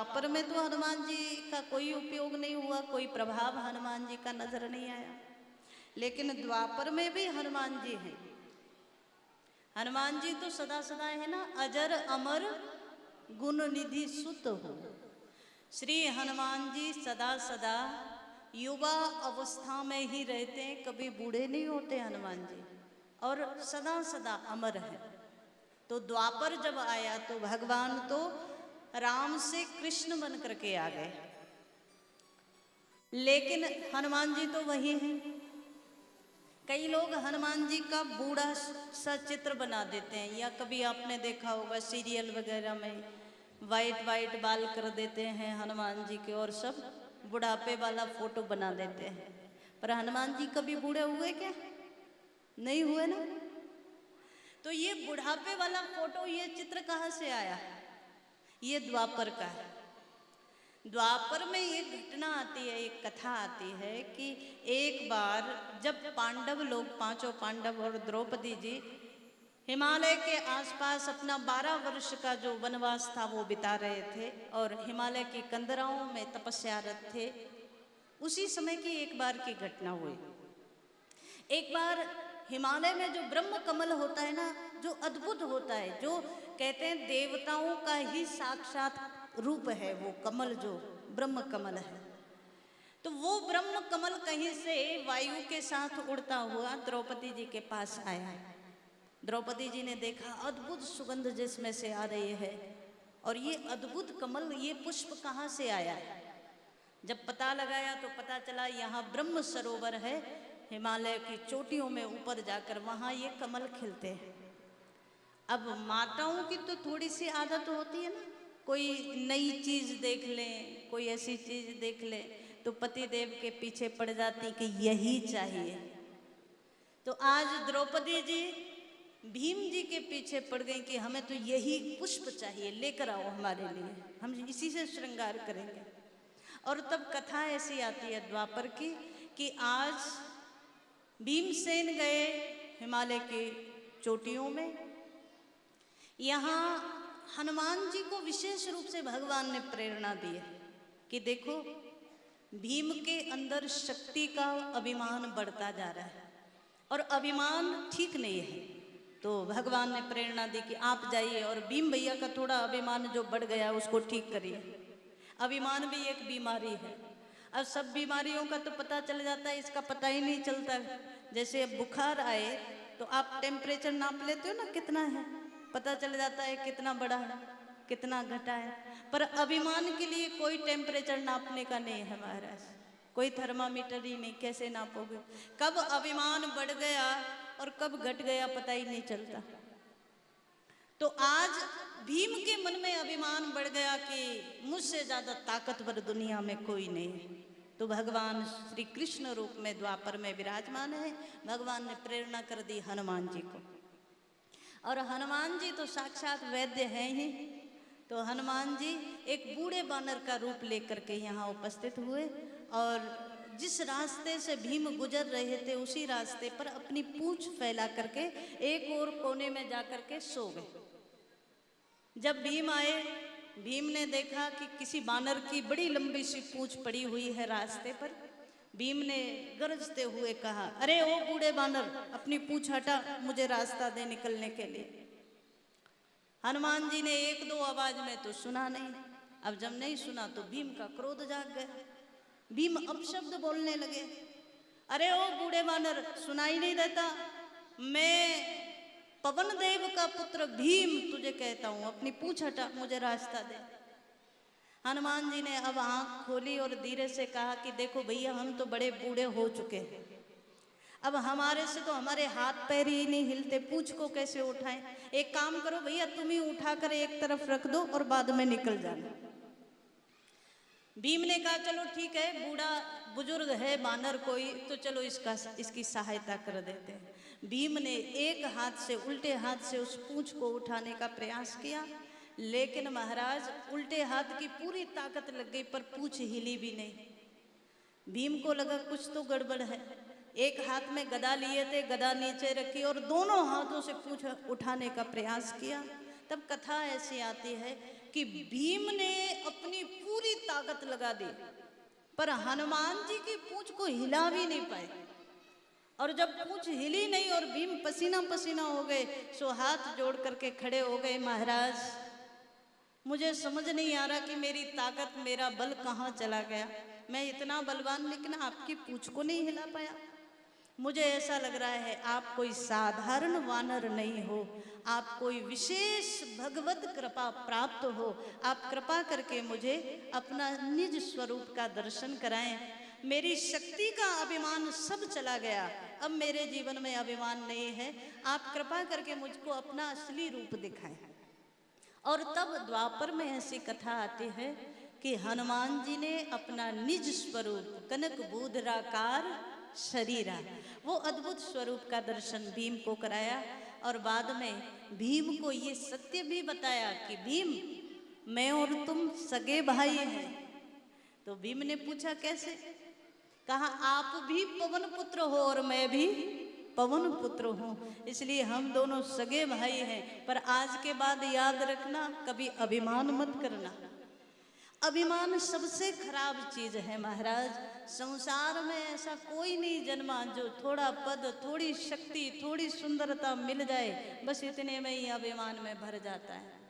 द्वापर में तो हनुमान जी का कोई उपयोग नहीं हुआ, कोई प्रभाव हनुमान जी का नजर नहीं आया। लेकिन द्वापर में भी हनुमान जी हैं। हनुमान जी तो सदा सदा है ना, अजर अमर गुण निधि सुत हो। श्री हनुमान जी सदा सदा युवा अवस्था में ही रहते हैं, कभी बूढ़े नहीं होते हनुमान जी, और सदा सदा अमर है। तो द्वापर जब आया तो भगवान तो राम से कृष्ण बन करके आ गए, लेकिन हनुमान जी तो वही हैं। कई लोग हनुमान जी का बूढ़ा सा चित्र बना देते हैं, या कभी आपने देखा होगा सीरियल वगैरह में वाइट वाइट बाल कर देते हैं हनुमान जी के, और सब बुढ़ापे वाला फोटो बना देते हैं। पर हनुमान जी कभी बूढ़े हुए क्या? नहीं हुए ना। तो ये बुढ़ापे वाला फोटो, ये चित्र कहाँ से आया? ये द्वापर का है। द्वापर में एक घटना आती है, एक कथा आती है कि एक बार जब पांडव लोग, पांचों पांडव और द्रौपदी जी हिमालय के आसपास अपना 12 वर्ष का जो वनवास था वो बिता रहे थे, और हिमालय की कंदराओं में तपस्यारत थे, उसी समय की एक बार की घटना हुई। एक बार हिमालय में जो ब्रह्म कमल होता है ना, जो अद्भुत होता है, जो कहते हैं देवताओं का ही साक्षात रूप है वो कमल, जो ब्रह्म कमल है, तो वो ब्रह्म कमल कहीं से वायु के साथ उड़ता हुआ द्रौपदी जी के पास आया। द्रौपदी जी ने देखा अद्भुत सुगंध जिसमें से आ रही है, और ये अद्भुत कमल, ये पुष्प कहाँ से आया? जब पता लगाया तो पता चला यहाँ ब्रह्म सरोवर है, हिमालय की चोटियों में ऊपर जाकर वहाँ ये कमल खिलते हैं। अब माताओं की तो थोड़ी सी आदत होती है ना, कोई नई चीज देख लें, कोई ऐसी चीज देख लें तो पति देव के पीछे पड़ जाती कि यही चाहिए। तो आज द्रौपदी जी भीम जी के पीछे पड़ गई कि हमें तो यही पुष्प चाहिए, लेकर आओ हमारे लिए, हम इसी से श्रृंगार करेंगे। और तब कथा ऐसी आती है द्वापर की कि आज भीमसेन गए हिमालय की चोटियों में, यहाँ हनुमान जी को विशेष रूप से भगवान ने प्रेरणा दी है कि देखो भीम के अंदर शक्ति का अभिमान बढ़ता जा रहा है, और अभिमान ठीक नहीं है। तो भगवान ने प्रेरणा दी कि आप जाइए और भीम भैया का थोड़ा अभिमान जो बढ़ गया है उसको ठीक करिए। अभिमान भी एक बीमारी है। अब सब बीमारियों का तो पता चल जाता है, इसका पता ही नहीं चलता। जैसे बुखार आए तो आप टेम्परेचर नाप लेते हो ना, कितना है, पता चल जाता है कितना बढ़ा है, कितना घटा है। पर अभिमान के लिए कोई टेम्परेचर नापने का नहीं है महाराज, कोई थर्मामीटर ही नहीं, कैसे नापोगे? कब अभिमान बढ़ गया और कब घट गया पता ही नहीं चलता। तो आज भीम के मन में अभिमान बढ़ गया कि मुझसे ज्यादा ताकतवर दुनिया में कोई नहीं है। तो भगवान श्री कृष्ण रूप में द्वापर में विराजमान है। भगवान ने प्रेरणा कर दी हनुमान जी को, और हनुमान जी तो साक्षात वैद्य हैं ही। तो हनुमान जी एक बूढ़े बानर का रूप लेकर के यहाँ उपस्थित हुए, और जिस रास्ते से भीम गुजर रहे थे उसी रास्ते पर अपनी पूंछ फैला करके एक और कोने में जाकर के सो गए। जब भीम आए, भीम ने देखा कि किसी बानर की बड़ी लंबी सी पूंछ पड़ी हुई है रास्ते पर। भीम ने गरजते हुए कहा, अरे ओ बूढ़े बानर, अपनी पूंछ हटा, मुझे रास्ता दे निकलने के लिए। हनुमान जी ने एक दो आवाज में तो सुना नहीं। अब जब नहीं सुना तो भीम का क्रोध जाग गया। भीम अपशब्द बोलने लगे, अरे ओ बूढ़े बानर, सुनाई नहीं देता? मैं पवन देव का पुत्र भीम तुझे कहता हूं, अपनी पूंछ हटा, मुझे रास्ता दे। हनुमान जी ने अब आंख खोली और धीरे से कहा कि देखो भैया, हम तो बड़े बूढ़े हो चुके हैं, अब हमारे से तो हमारे हाथ पैर ही नहीं हिलते, पूंछ को कैसे उठाएं? एक काम करो भैया, तुम ही उठाकर एक तरफ रख दो और बाद में निकल जाना। भीम ने कहा चलो ठीक है, बूढ़ा बुजुर्ग है बानर कोई, तो चलो इसकी सहायता कर देते हैं। भीम ने एक हाथ से, उल्टे हाथ से उस पूंछ को उठाने का प्रयास किया, लेकिन महाराज उल्टे हाथ की पूरी ताकत लग गई पर पूंछ हिली भी नहीं। भीम को लगा कुछ तो गड़बड़ है। एक हाथ में गदा लिए थे, गदा नीचे रखी और दोनों हाथों से पूंछ उठाने का प्रयास किया। तब कथा ऐसी आती है कि भीम ने अपनी पूरी ताकत लगा दी, पर हनुमान जी की पूंछ को हिला भी नहीं पाए। और जब पूंछ हिली नहीं और भीम पसीना पसीना हो गए, सो हाथ जोड़ करके खड़े हो गए, महाराज मुझे समझ नहीं आ रहा कि मेरी ताकत, मेरा बल कहाँ चला गया। मैं इतना बलवान लेकिन आपकी पूंछ को नहीं हिला पाया। मुझे ऐसा लग रहा है आप कोई साधारण वानर नहीं हो, आप कोई विशेष भगवत कृपा प्राप्त हो। आप कृपा करके मुझे अपना निज स्वरूप का दर्शन कराएं। मेरी शक्ति का अभिमान सब चला गया, अब मेरे जीवन में अभिमान नहीं है। आप कृपा करके मुझको अपना असली रूप दिखाएं। और तब द्वापर में ऐसी कथा आती है कि हनुमान जी ने अपना निज स्वरूप कनक बूधराकार शरीरा, वो अद्भुत स्वरूप का दर्शन भीम को कराया। और बाद में भीम को ये सत्य भी बताया कि भीम, मैं और तुम सगे भाई हैं। तो भीम ने पूछा कैसे? कहा आप भी पवन पुत्र हो और मैं भी पवन पुत्र हूँ, इसलिए हम दोनों सगे भाई हैं। पर आज के बाद याद रखना, कभी अभिमान मत करना। अभिमान सबसे खराब चीज है महाराज। संसार में ऐसा कोई नहीं जन्मा जो थोड़ा पद, थोड़ी शक्ति, थोड़ी सुंदरता मिल जाए, बस इतने में ही अभिमान में भर जाता है।